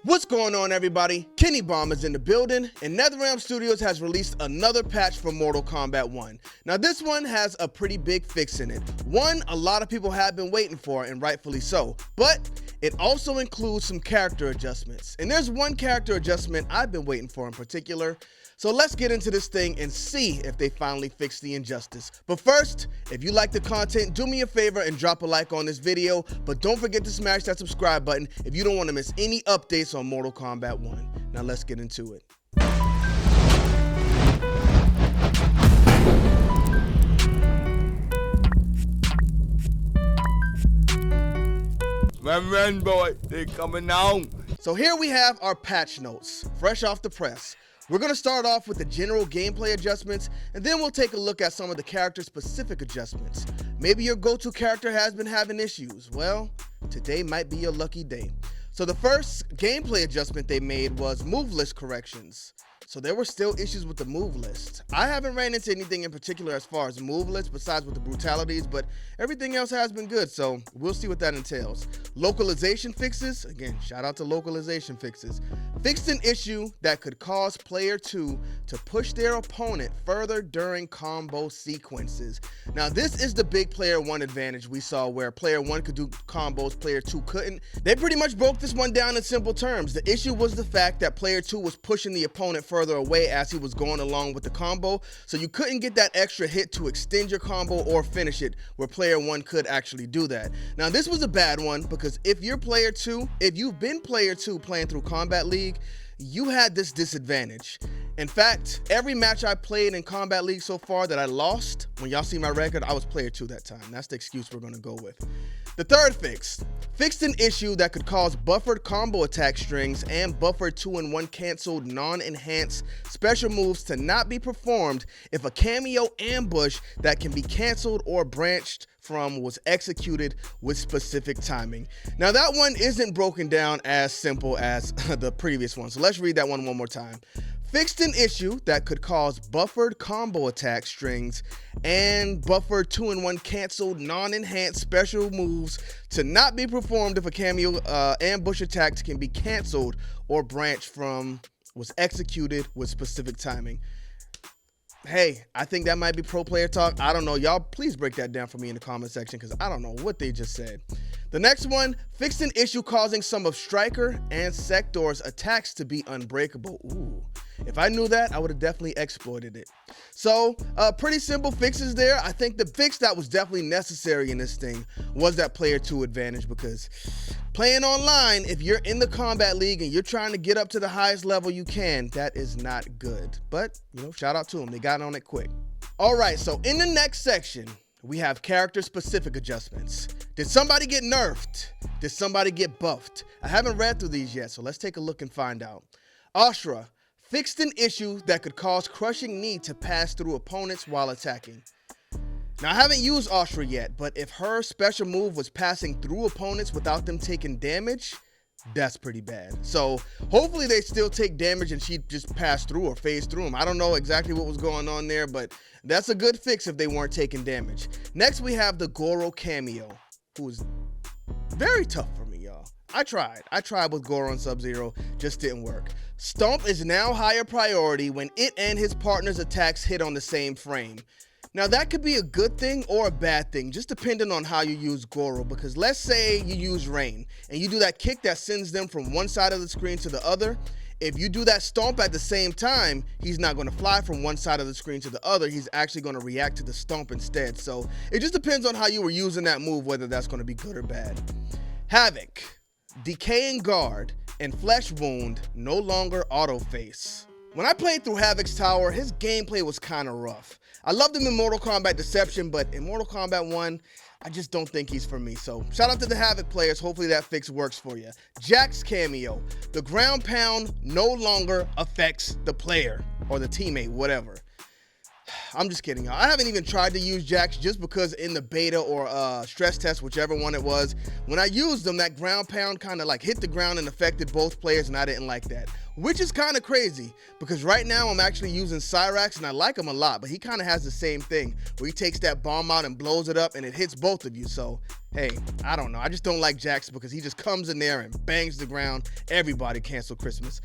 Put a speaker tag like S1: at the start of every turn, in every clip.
S1: What's going on, everybody? Kenny Bomb is in the building, and Netherrealm Studios has released another patch for Mortal Kombat 1. Now, this one has a pretty big fix in it. One a lot of people have been waiting for, and rightfully so. But it also includes some character adjustments. And there's one character adjustment I've been waiting for in particular. So let's get into this thing and see if they finally fix the injustice. But first, if you like the content, do me a favor and drop a like on this video. But don't forget to smash that subscribe button if you don't want to miss any updates on Mortal Kombat 1. Now let's get into it.
S2: Run, boy, they coming on.
S1: So here we have our patch notes, fresh off the press. We're going to start off with the general gameplay adjustments, and then we'll take a look at some of the character-specific adjustments. Maybe your go-to character has been having issues. Well, today might be your lucky day. So the first gameplay adjustment they made was move list corrections. So there were still issues with the move list. I haven't ran into anything in particular as far as move list besides with the brutalities, but everything else has been good, so we'll see what that entails. Localization fixes, again, shout out to localization fixes. Fixed an issue that could cause player 2 to push their opponent further during combo sequences. Now this is the big player 1 advantage we saw where player 1 could do combos, player 2 couldn't. They pretty much broke this one down in simple terms. The issue was the fact that player 2 was pushing the opponent further away as he was going along with the combo, so you couldn't get that extra hit to extend your combo or finish it where player 1 could actually do that. Now this was a bad one because if you've been player 2 playing through Kombat League, you had this disadvantage. In fact, every match I played in Kombat League so far that I lost, when y'all see my record, I was player 2 that time. That's the excuse we're gonna go with. The third fix, fixed an issue that could cause buffered combo attack strings and buffered 2-in-1 canceled non-enhanced special moves to not be performed if a cameo ambush that can be canceled or branched from was executed with specific timing. Now that one isn't broken down as simple as the previous one, so let's read that one more time. Fixed an issue that could cause buffered combo attack strings and buffered 2-in-1 canceled non-enhanced special moves to not be performed if a cameo ambush attack can be canceled or branched from was executed with specific timing. Hey, I think that might be pro player talk. I don't know. Y'all please break that down for me in the comment section because I don't know what they just said. The next one, fixed an issue causing some of Striker and Sector's attacks to be unbreakable. Ooh, if I knew that, I would have definitely exploited it. So, pretty simple fixes there. I think the fix that was definitely necessary in this thing was that player 2 advantage because playing online, if you're in the Kombat League and you're trying to get up to the highest level you can, that is not good. But, you know, shout out to them. They got on it quick. All right, so in the next section, we have character-specific adjustments. Did somebody get nerfed? Did somebody get buffed? I haven't read through these yet, so let's take a look and find out. Ashra fixed an issue that could cause crushing knee to pass through opponents while attacking. Now, I haven't used Ashra yet, but if her special move was passing through opponents without them taking damage, that's pretty bad. So hopefully they still take damage and she just passed through or phased through them. I don't know exactly what was going on there, but that's a good fix if they weren't taking damage. Next, we have the Goro cameo, who is very tough for me, y'all. I tried with Goro and Sub-Zero, just didn't work. Stomp is now higher priority when it and his partner's attacks hit on the same frame. Now that could be a good thing or a bad thing, just depending on how you use Goro, because let's say you use Rain and you do that kick that sends them from one side of the screen to the other. If you do that stomp at the same time, he's not going to fly from one side of the screen to the other. He's actually going to react to the stomp instead. So it just depends on how you were using that move, whether that's going to be good or bad. Havoc, Decaying Guard, and Flesh Wound no longer auto face. When I played through Havoc's Tower, his gameplay was kind of rough. I loved him in MortalKombatDeception, but in Mortal Kombat 1, I just don't think he's for me. So shout out to the Havoc players. Hopefully that fix works for you. Jack's cameo. The ground pound no longer affects the player or the teammate, whatever. I'm just kidding, y'all. I haven't even tried to use Jax just because in the beta or stress test, whichever one it was, when I used them, that ground pound kind of like hit the ground and affected both players, and I didn't like that. Which is kind of crazy because right now I'm actually using Cyrax and I like him a lot, but he kind of has the same thing where he takes that bomb out and blows it up and it hits both of you. So, Hey, I don't know. I just don't like Jax because he just comes in there and bangs the ground. Everybody cancel Christmas.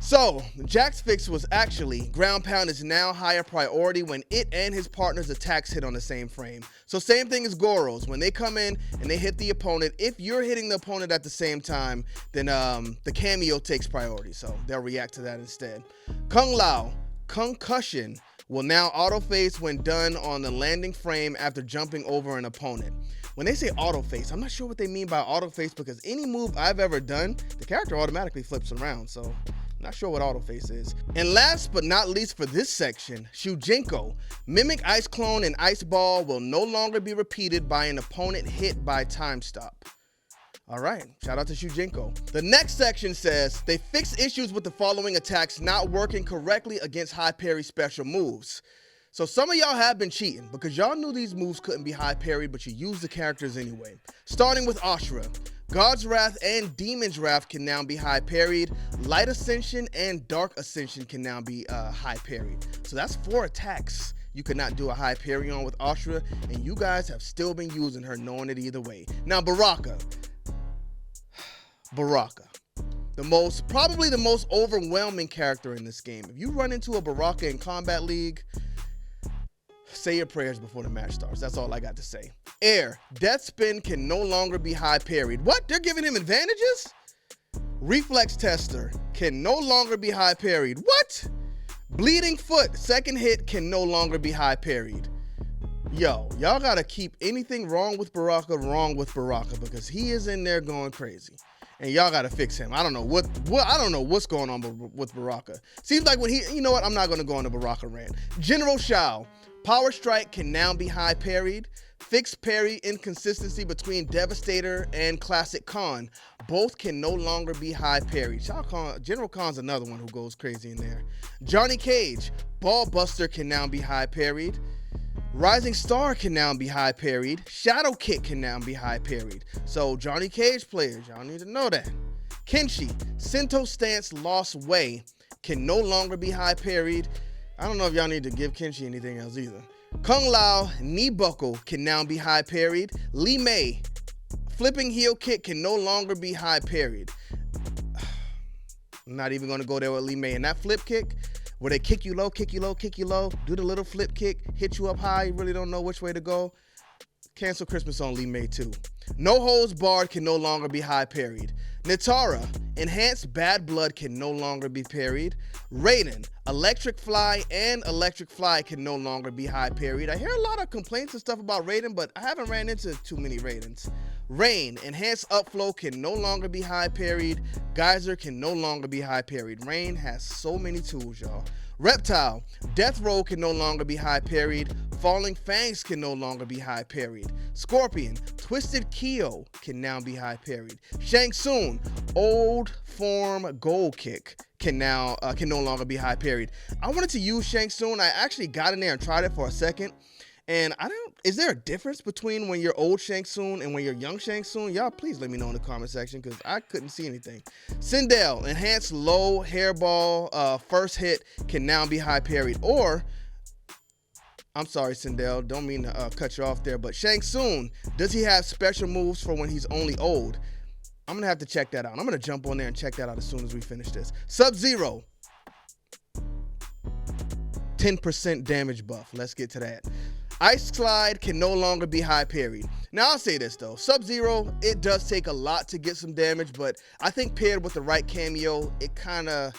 S1: So, Jax's fix was actually, ground pound is now higher priority when it and his partner's attacks hit on the same frame. So same thing as Goro's. When they come in and they hit the opponent, if you're hitting the opponent at the same time, then the cameo takes priority. So they'll react to that instead. Kung Lao, concussion, will now auto-face when done on the landing frame after jumping over an opponent. When they say auto-face, I'm not sure what they mean by auto-face because any move I've ever done, the character automatically flips around, so not sure what auto-face is. And last but not least for this section, Shujinko. Mimic Ice Clone and Ice Ball will no longer be repeated by an opponent hit by time stop. All right, shout out to Shujinko. The next section says, they fix issues with the following attacks not working correctly against high parry special moves. So some of y'all have been cheating because y'all knew these moves couldn't be high parried, but you used the characters anyway. Starting with Ashura. God's Wrath and Demon's Wrath can now be high parried. Light Ascension and Dark Ascension can now be high parried. So that's 4 attacks you could not do a high parry on with Ashura, and you guys have still been using her knowing it either way. Now Baraka. Probably the most overwhelming character in this game. If you run into a Baraka in Combat League, say your prayers before the match starts. That's all I got to say. Air, Death Spin can no longer be high parried. What? They're giving him advantages? Reflex Tester can no longer be high parried. What? Bleeding Foot, second hit can no longer be high parried. Yo, y'all gotta keep anything wrong with Baraka because he is in there going crazy. And y'all gotta fix him. I don't know what's going on with Baraka. Seems like when you know what? I'm not gonna go on a Baraka rant. General Shao, Power Strike can now be high parried. Fixed parry inconsistency between Devastator and Classic Khan. Both can no longer be high parried. General Khan's another one who goes crazy in there. Johnny Cage, Ball Buster can now be high parried. Rising Star can now be high parried. Shadow Kick can now be high parried. So Johnny Cage players, y'all need to know that. Kenshi, Sento Stance Lost Way can no longer be high parried. I don't know if y'all need to give Kenshi anything else either. Kung Lao, Knee Buckle can now be high parried. Li Mei, Flipping Heel Kick can no longer be high parried. I'm not even gonna go there with Li Mei. And that flip kick, where they kick you low, do the little flip kick, hit you up high, you really don't know which way to go. Cancel Christmas on Li Mei too. No Holds Barred can no longer be high parried. Nitara, Enhanced Bad Blood can no longer be parried. Raiden, Electric Fly and Electric Fly can no longer be high parried. I hear a lot of complaints and stuff about Raiden, but I haven't ran into too many Raidens. Rain, Enhanced Upflow can no longer be high parried. Geyser can no longer be high parried. Rain has so many tools, y'all. Reptile, Death Roll can no longer be high parried. Falling Fangs can no longer be high parried. Scorpion, Twisted Kyo can now be high parried. Shang Tsung, Old Form Gold Kick can no longer be high parried. I wanted to use Shang Tsung. I actually got in there and tried it for a second. And is there a difference between when you're old Shang Tsung and when you're young Shang Tsung? Y'all please let me know in the comment section because I couldn't see anything. Sindel, Enhanced Low Hairball First Hit can now be high parried. Or, I'm sorry Sindel, don't mean to cut you off there, but Shang Tsung, does he have special moves for when he's only old? I'm gonna have to check that out. I'm gonna jump on there and check that out as soon as we finish this. Sub-Zero, 10% damage buff. Let's get to that. Ice Slide can no longer be high parried. Now I'll say this though, Sub-Zero, it does take a lot to get some damage, but I think paired with the right cameo, it kind of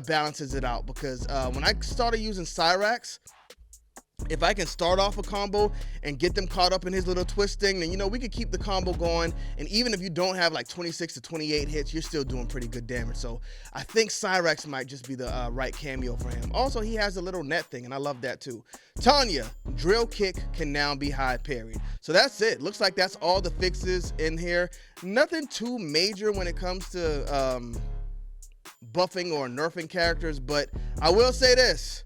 S1: balances it out because when I started using Cyrax, if I can start off a combo and get them caught up in his little twist thing, then, you know, we could keep the combo going. And even if you don't have like 26 to 28 hits, you're still doing pretty good damage. So I think Cyrax might just be the right cameo for him. Also, he has a little net thing, and I love that too. Tanya, Drill Kick can now be high parried. So that's it. Looks like that's all the fixes in here. Nothing too major when it comes to buffing or nerfing characters, but I will say this.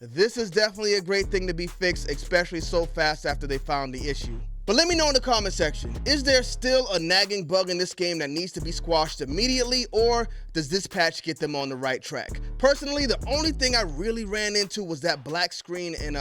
S1: This is definitely a great thing to be fixed, especially so fast after they found the issue. But let me know in the comment section, is there still a nagging bug in this game that needs to be squashed immediately, or does this patch get them on the right track? Personally, the only thing I really ran into was that black screen in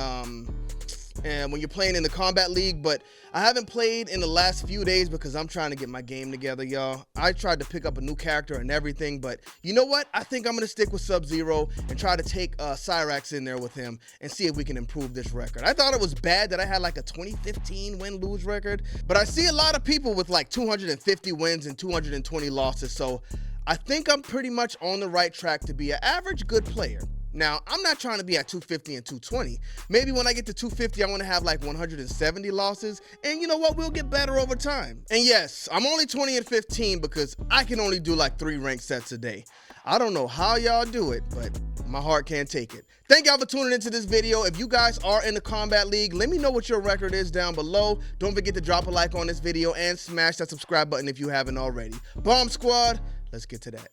S1: and when you're playing in the Combat League, but I haven't played in the last few days because I'm trying to get my game together, y'all. I tried to pick up a new character and everything, but you know what? I think I'm gonna stick with Sub-Zero and try to take Cyrax in there with him and see if we can improve this record. I thought it was bad that I had like a 2015 win-lose record, but I see a lot of people with like 250 wins and 220 losses, so I think I'm pretty much on the right track to be an average good player. Now, I'm not trying to be at 250 and 220. Maybe when I get to 250, I want to have like 170 losses. And you know what? We'll get better over time. And yes, I'm only 20 and 15 because I can only do like 3 rank sets a day. I don't know how y'all do it, but my heart can't take it. Thank y'all for tuning into this video. If you guys are in the Combat League, let me know what your record is down below. Don't forget to drop a like on this video and smash that subscribe button if you haven't already. Bomb Squad, let's get to that.